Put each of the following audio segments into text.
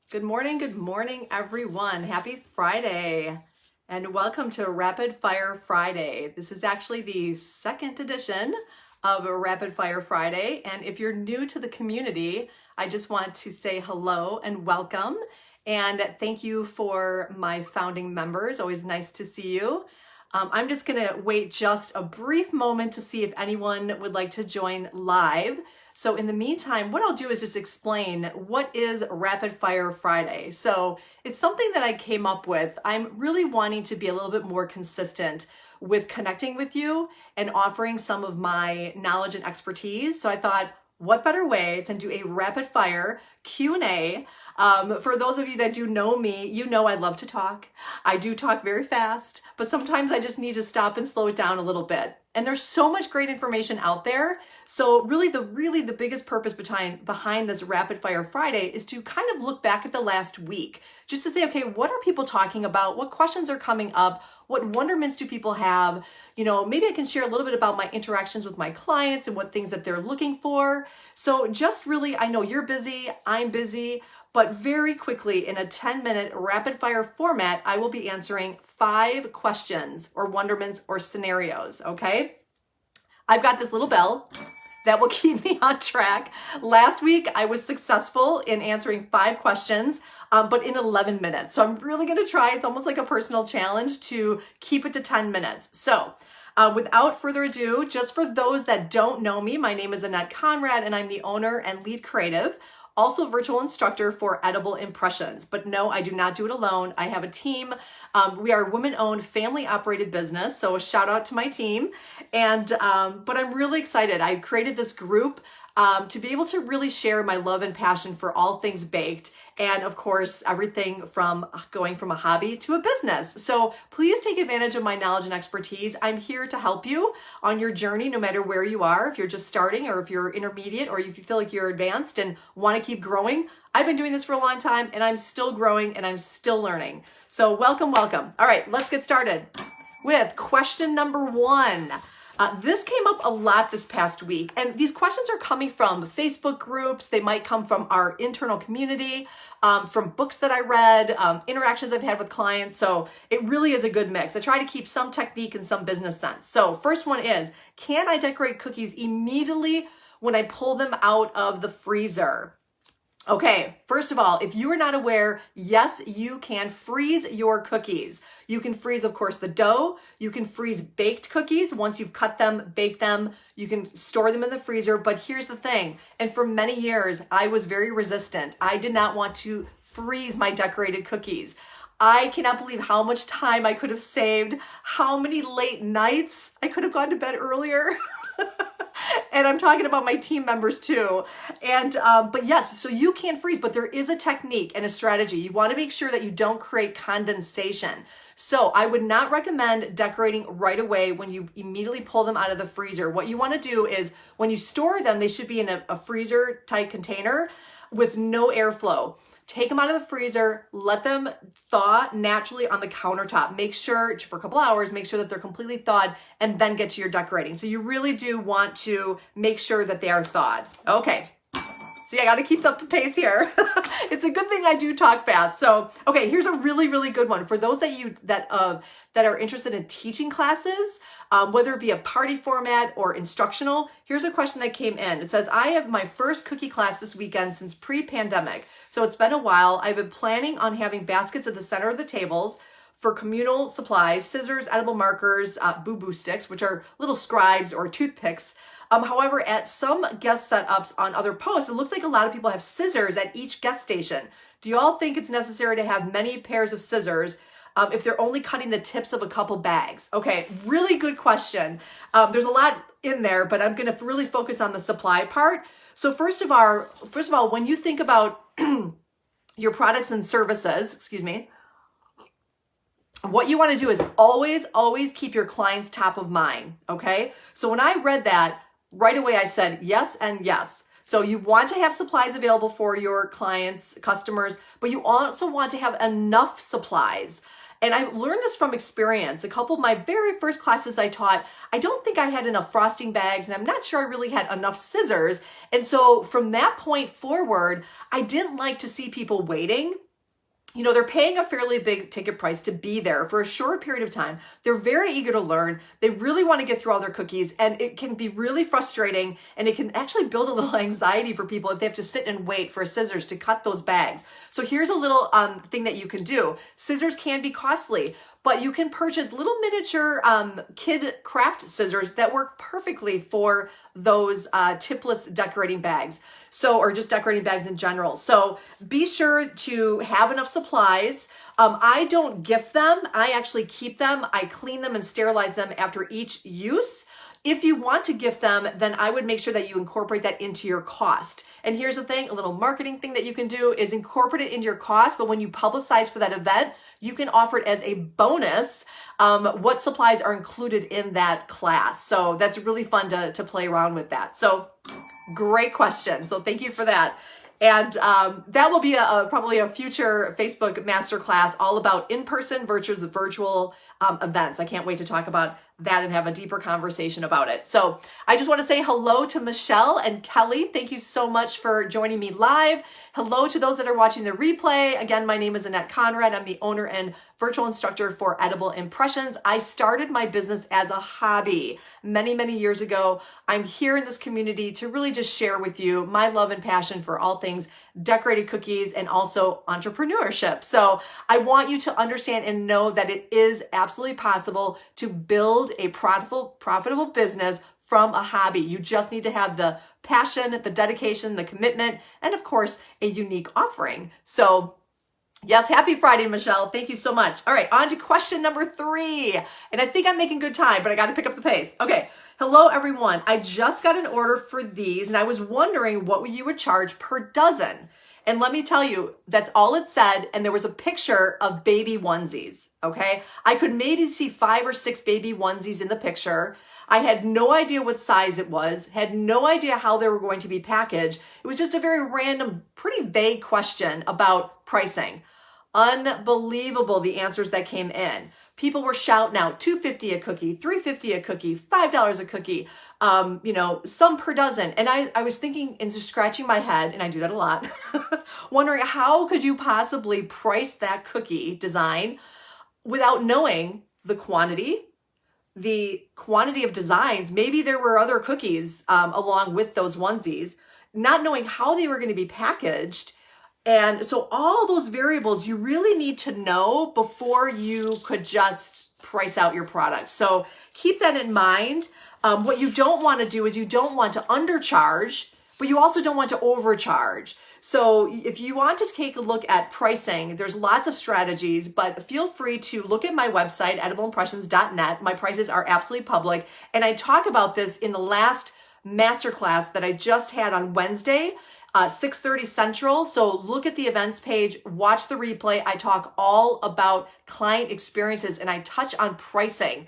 Good morning, everyone. Happy Friday, and welcome to Rapid Fire Friday. This is actually the second edition of a Rapid Fire Friday, and if you're new to the community, I just want to say hello and welcome, and thank you for my founding members. Always nice to see you. I'm just gonna wait just a brief moment to see if anyone would like to join live. So in the meantime, what I'll do is just explain what is Rapid Fire Friday. So it's something that I came up with. I'm really wanting to be a little bit more consistent with connecting with you and offering some of my knowledge and expertise. So I thought, what better way than do a rapid fire Q&A? For those of you that do know me, you know I love to talk. I do talk very fast, but sometimes I just need to stop and slow it down a little bit. And there's so much great information out there. So really the biggest purpose behind this Rapid Fire Friday is to kind of look back at the last week, just to say, okay, what are people talking about? What questions are coming up? What wonderments do people have? You know, maybe I can share a little bit about my interactions with my clients and what things that they're looking for. So just really, I know you're busy, I'm busy, but very quickly in a 10-minute rapid fire format, I will be answering 5 questions or wonderments or scenarios, okay? I've got this little bell that will keep me on track. Last week, I was successful in answering 5 questions, but in 11 minutes. So I'm really gonna try, it's almost like a personal challenge to keep it to 10 minutes. So without further ado, just for those that don't know me, my name is Annette Conrad and I'm the owner and lead creative, also virtual instructor for Edible Impressions. But no, I do not do it alone. I have a team. We are a women-owned, family-operated business, so a shout out to my team. And but I'm really excited. I created this group to be able to really share my love and passion for all things baked. And of course, everything from going from a hobby to a business. So please take advantage of my knowledge and expertise. I'm here to help you on your journey, no matter where you are, if you're just starting or if you're intermediate or if you feel like you're advanced and want to keep growing. I've been doing this for a long time and I'm still growing and I'm still learning. So welcome, welcome. All right, let's get started with question number 1. This came up a lot this past week, and these questions are coming from Facebook groups. They might come from our internal community, from books that I read, interactions I've had with clients. So it really is a good mix. I try to keep some technique and some business sense. So first one is, can I decorate cookies immediately when I pull them out of the freezer? Okay, first of all, if you are not aware, yes, you can freeze your cookies. You can freeze, of course, the dough. You can freeze baked cookies. Once you've cut them, baked them, you can store them in the freezer. But here's the thing, and for many years, I was very resistant. I did not want to freeze my decorated cookies. I cannot believe how much time I could have saved, how many late nights I could have gone to bed earlier. And I'm talking about my team members too. And, but yes, so you can freeze, but there is a technique and a strategy. You want to make sure that you don't create condensation. So I would not recommend decorating right away when you immediately pull them out of the freezer. What you want to do is when you store them, they should be in a freezer type container with no airflow. Take them out of the freezer, let them thaw naturally on the countertop. Make sure, for a couple hours, make sure that they're completely thawed and then get to your decorating. So you really do want to make sure that they are thawed. Okay. See, I got to keep up the pace here. It's a good thing I do talk fast. So, okay, here's a really, really good one for those that are interested in teaching classes, whether it be a party format or instructional. Here's a question that came in. It says, I have my first cookie class this weekend since pre-pandemic. So it's been a while. I've been planning on having baskets at the center of the tables for communal supplies, scissors, edible markers, boo-boo sticks, which are little scribes or toothpicks. However, at some guest setups on other posts, it looks like a lot of people have scissors at each guest station. Do you all think it's necessary to have many pairs of scissors if they're only cutting the tips of a couple bags? Okay, really good question. There's a lot in there, but I'm going to really focus on the supply part. So first of all, when you think about your products and services, excuse me, what you want to do is always keep your clients top of mind, okay? So when I read that, right away I said yes and yes. So you want to have supplies available for your clients, customers, but you also want to have enough supplies. And I learned this from experience. A couple of my very first classes I taught, I don't think I had enough frosting bags, and I'm not sure I really had enough scissors. And so from that point forward, I didn't like to see people waiting. You know, they're paying a fairly big ticket price to be there for a short period of time. They're very eager to learn. They really want to get through all their cookies, and it can be really frustrating, and it can actually build a little anxiety for people if they have to sit and wait for scissors to cut those bags. So here's a little thing that you can do. Scissors can be costly, but you can purchase little miniature kid craft scissors that work perfectly for those tipless decorating bags. So, or just decorating bags in general. So be sure to have enough supplies. I don't gift them. I actually keep them. I clean them and sterilize them after each use. If you want to gift them, then I would make sure that you incorporate that into your cost. And here's the thing, a little marketing thing that you can do is incorporate it into your cost, but when you publicize for that event, you can offer it as a bonus what supplies are included in that class. So that's really fun to play around with that. So great question. So thank you for that. And that will be probably a future Facebook masterclass all about in-person versus virtual events. I can't wait to talk about that and have a deeper conversation about it. So I just want to say hello to Michelle and Kelly. Thank you so much for joining me live. Hello to those that are watching the replay. Again, my name is Annette Conrad. I'm the owner and virtual instructor for Edible Impressions. I started my business as a hobby many, many years ago. I'm here in this community to really just share with you my love and passion for all things decorated cookies and also entrepreneurship. So I want you to understand and know that it is absolutely possible to build a profitable business from a hobby. You just need to have the passion, the dedication, the commitment, and of course, a unique offering. So yes, happy Friday, Michelle. Thank you so much. All right, on to question number 3. And I think I'm making good time, but I got to pick up the pace. Okay. Hello, everyone. I just got an order for these, and I was wondering what you would charge per dozen. And let me tell you, that's all it said, and there was a picture of baby onesies, okay? I could maybe see 5 or 6 baby onesies in the picture. I had no idea what size it was, had no idea how they were going to be packaged. It was just a very random, pretty vague question about pricing. Unbelievable, the answers that came in. People were shouting out $2.50 a cookie, $3.50 a cookie, $5 a cookie, you know, some per dozen. And I was thinking and just scratching my head, and I do that a lot, wondering how could you possibly price that cookie design without knowing the quantity of designs. Maybe there were other cookies along with those onesies, not knowing how they were going to be packaged. And so all those variables you really need to know before you could just price out your product. So keep that in mind. What you don't want to do is you don't want to undercharge, but you also don't want to overcharge. So if you want to take a look at pricing, there's lots of strategies, but feel free to look at my website, edibleimpressions.net. My prices are absolutely public. And I talk about this in the last masterclass that I just had on Wednesday, 6:30 Central. So look at the events page, watch the replay. I talk all about client experiences and I touch on pricing.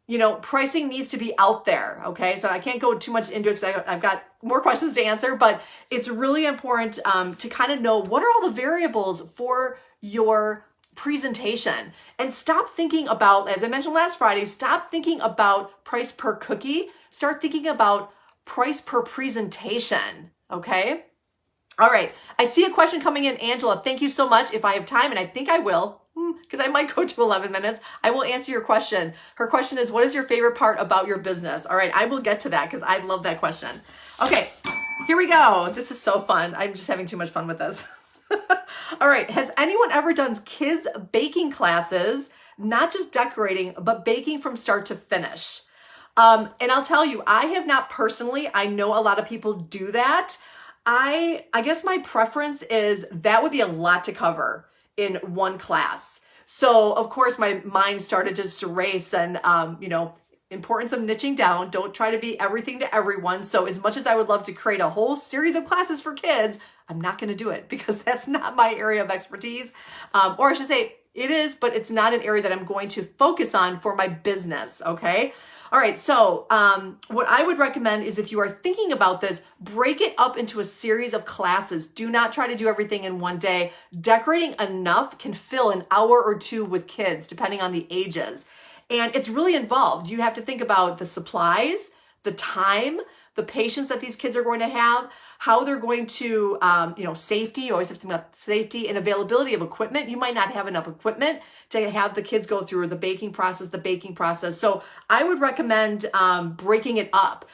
You know, pricing needs to be out there, okay? So I can't go too much into it because I've got more questions to answer, but it's really important to kind of know what are all the variables for your presentation. And stop thinking about, as I mentioned last Friday, stop thinking about price per cookie. Start thinking about price per presentation, okay? All right, I see a question coming in. Angela, thank you so much. If I have time, and I think I will, because I might go to 11 minutes, I will answer your question. Her question is, what is your favorite part about your business? All right, I will get to that because I love that question. Okay, here we go. This is so fun. I'm just having too much fun with this. All right, has anyone ever done kids baking classes, not just decorating, but baking from start to finish? And I'll tell you, I have not personally. I know a lot of people do that. I guess my preference is that would be a lot to cover in one class. So of course my mind started just to race and, you know, importance of niching down. Don't try to be everything to everyone. So as much as I would love to create a whole series of classes for kids, I'm not going to do it because that's not my area of expertise. Or I should say it is, but it's not an area that I'm going to focus on for my business. Okay. All right, so what I would recommend is if you are thinking about this, break it up into a series of classes. Do not try to do everything in one day. Decorating enough can fill an hour or two with kids, depending on the ages. And it's really involved. You have to think about the supplies, the time, the patience that these kids are going to have, how they're going to, safety. You always have to think about safety and availability of equipment. You might not have enough equipment to have the kids go through the baking process. So I would recommend breaking it up.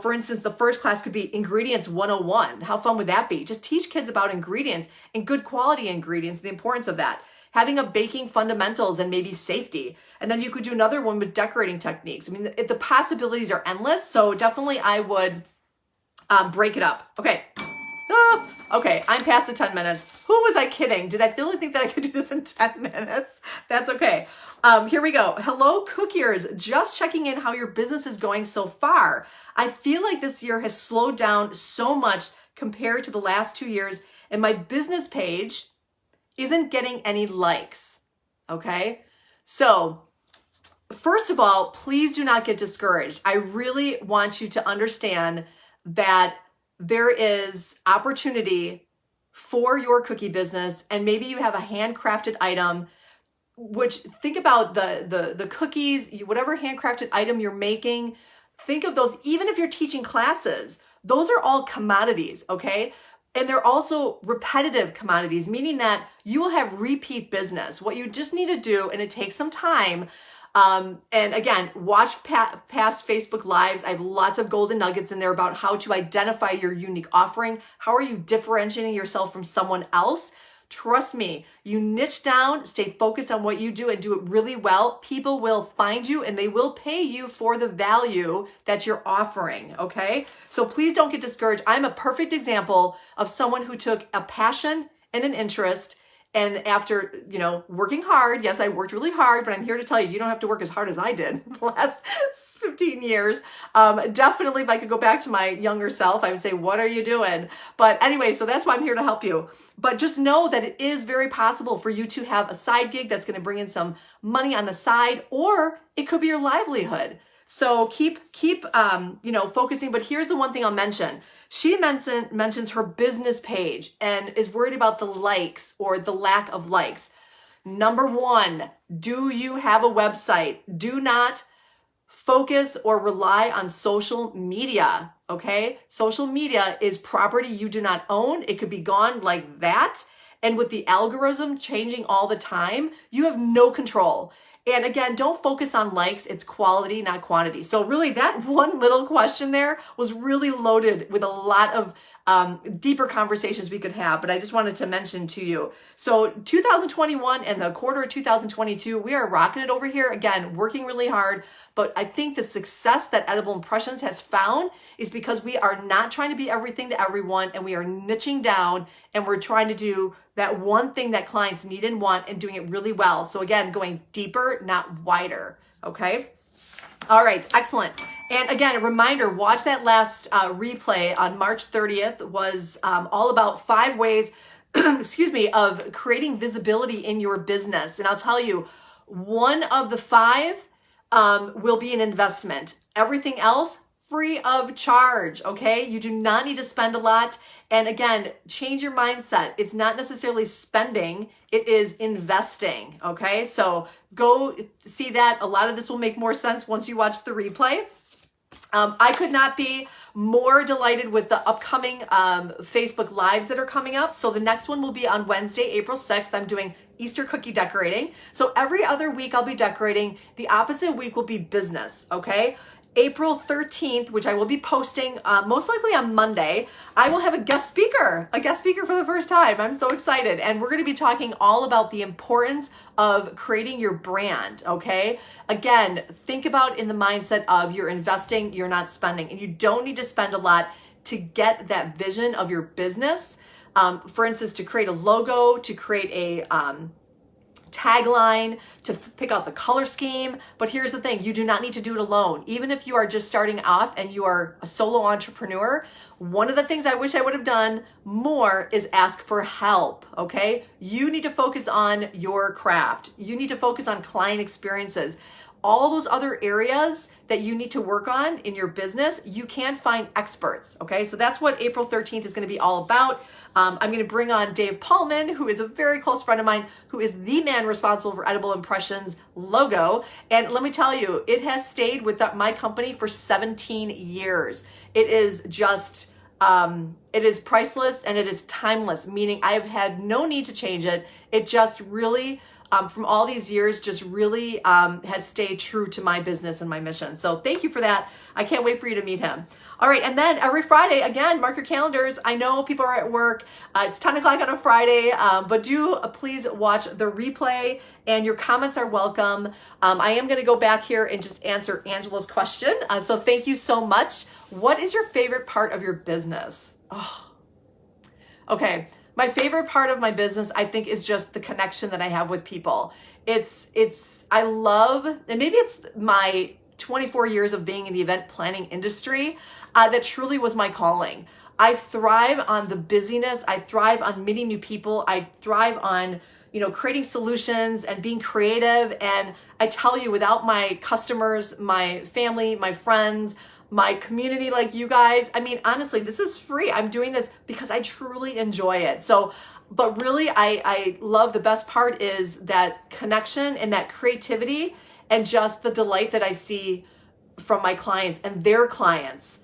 For instance, the first class could be Ingredients 101. How fun would that be? Just teach kids about ingredients and good quality ingredients, the importance of that. Having a baking fundamentals and maybe safety. And then you could do another one with decorating techniques. I mean, the possibilities are endless. So definitely I would break it up. Okay. Okay, I'm past the 10 minutes. Who was I kidding? Did I really think that I could do this in 10 minutes? That's okay. Here we go. Hello, cookiers. Just checking in how your business is going so far. I feel like this year has slowed down so much compared to the last 2 years, and my business page isn't getting any likes. Okay? So, first of all, please do not get discouraged. I really want you to understand that there is opportunity for your cookie business, and maybe you have a handcrafted item, which think about the cookies, whatever handcrafted item you're making, think of those, even if you're teaching classes, those are all commodities, okay? And they're also repetitive commodities, meaning that you will have repeat business. What you just need to do, and it takes some time, and again, watch past Facebook Lives. I have lots of golden nuggets in there about how to identify your unique offering. How are you differentiating yourself from someone else? Trust me, you niche down, stay focused on what you do and do it really well. People will find you and they will pay you for the value that you're offering, okay? So please don't get discouraged. I'm a perfect example of someone who took a passion and an interest, and after, working hard, yes, I worked really hard, but I'm here to tell you, you don't have to work as hard as I did the last 15 years. Definitely, if I could go back to my younger self, I would say, what are you doing? But anyway, so that's why I'm here to help you. But just know that it is very possible for you to have a side gig that's going to bring in some money on the side, or it could be your livelihood. So keep focusing. But here's the one thing I'll mention. She mentions her business page and is worried about the likes or the lack of likes. Number one, do you have a website? Do not focus or rely on social media, okay? Social media is property you do not own. It could be gone like that. And with the algorithm changing all the time, you have no control. And again, don't focus on likes. It's quality, not quantity. So really that one little question there was really loaded with a lot of deeper conversations we could have, but I just wanted to mention to you. So 2021 and the quarter of 2022, we are rocking it over here. Again, working really hard, but I think the success that Edible Impressions has found is because we are not trying to be everything to everyone, and we are niching down, and we're trying to do that one thing that clients need and want and doing it really well. So again, going deeper, not wider, okay? All right, excellent. And again, a reminder, watch that last replay on March 30th was all about 5 ways, of creating visibility in your business. And I'll tell you, one of the 5 will be an investment. Everything else, free of charge, okay? You do not need to spend a lot. And again, change your mindset. It's not necessarily spending, it is investing, okay? So go see that. A lot of this will make more sense once you watch the replay. I could not be more delighted with the upcoming Facebook Lives that are coming up. So the next one will be on Wednesday, April 6th. I'm doing Easter cookie decorating. So every other week I'll be decorating. The opposite week will be business, okay? April 13th, which I will be posting most likely on Monday, I will have a guest speaker for the first time. I'm so excited. And we're going to be talking all about the importance of creating your brand, okay? Again, think about in the mindset of you're investing, you're not spending, and you don't need to spend a lot to get that vision of your business. For instance, to create a logo, to create a tagline, to pick out the color scheme. But here's the thing, you do not need to do it alone. Even if you are just starting off and you are a solo entrepreneur, one of the things I wish I would have done more is ask for help, okay? You need to focus on your craft. You need to focus on client experiences. all those other areas that you need to work on in your business, you can find experts, okay? So that's what April 13th is gonna be all about. I'm gonna bring on Dave Paulman, who is a very close friend of mine, who is the man responsible for Edible Impressions logo. And let me tell you, it has stayed with my company for 17 years. It is just, it is priceless and it is timeless, meaning I've had no need to change it. It just really, from all these years, just really has stayed true to my business and my mission. So thank you for that. I can't wait for you to meet him. All right, and then every Friday, again, mark your calendars. I know people are at work. It's 10 o'clock on a Friday, but do please watch the replay, and your comments are welcome. I am going to go back here and just answer Angela's question. So thank you so much. What is your favorite part of your business? Oh, okay. My favorite part of my business, I think, is just the connection that I have with people. I love, and maybe it's my 24 years of being in the event planning industry, that truly was my calling. I thrive on the busyness. I thrive on meeting new people. I thrive on, creating solutions and being creative. And I tell you, without my customers, my family, my friends, my community like you guys, I mean, honestly, this is free. I'm doing this because I truly enjoy it. So, but really, I love, the best part is that connection and that creativity and just the delight that I see from my clients and their clients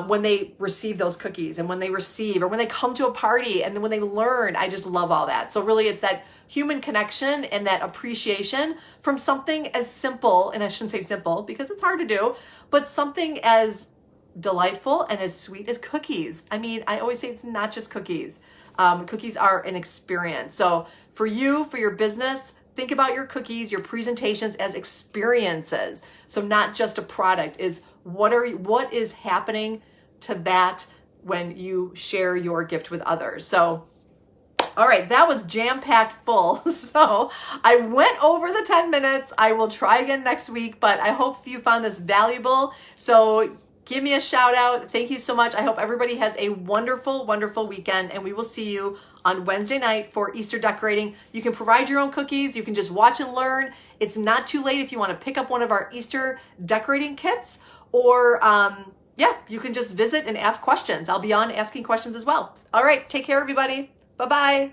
when they receive those cookies, and when they receive, or when they come to a party, and then when they learn. I just love all that. So really, it's that human connection and that appreciation from something as simple, and I shouldn't say simple because it's hard to do, but something as delightful and as sweet as cookies. I mean, I always say it's not just cookies. Cookies are an experience. So for you, for your business, think about your cookies, your presentations as experiences. So not just a product. Is what is happening to that when you share your gift with others. So, all right, that was jam-packed full. So I went over the 10 minutes. I will try again next week, but I hope you found this valuable. So give me a shout out. Thank you so much. I hope everybody has a wonderful, wonderful weekend, and we will see you on Wednesday night for Easter decorating. You can provide your own cookies. You can just watch and learn. It's not too late if you want to pick up one of our Easter decorating kits, or yeah, you can just visit and ask questions. I'll be on asking questions as well. All right, take care, everybody. Bye-bye.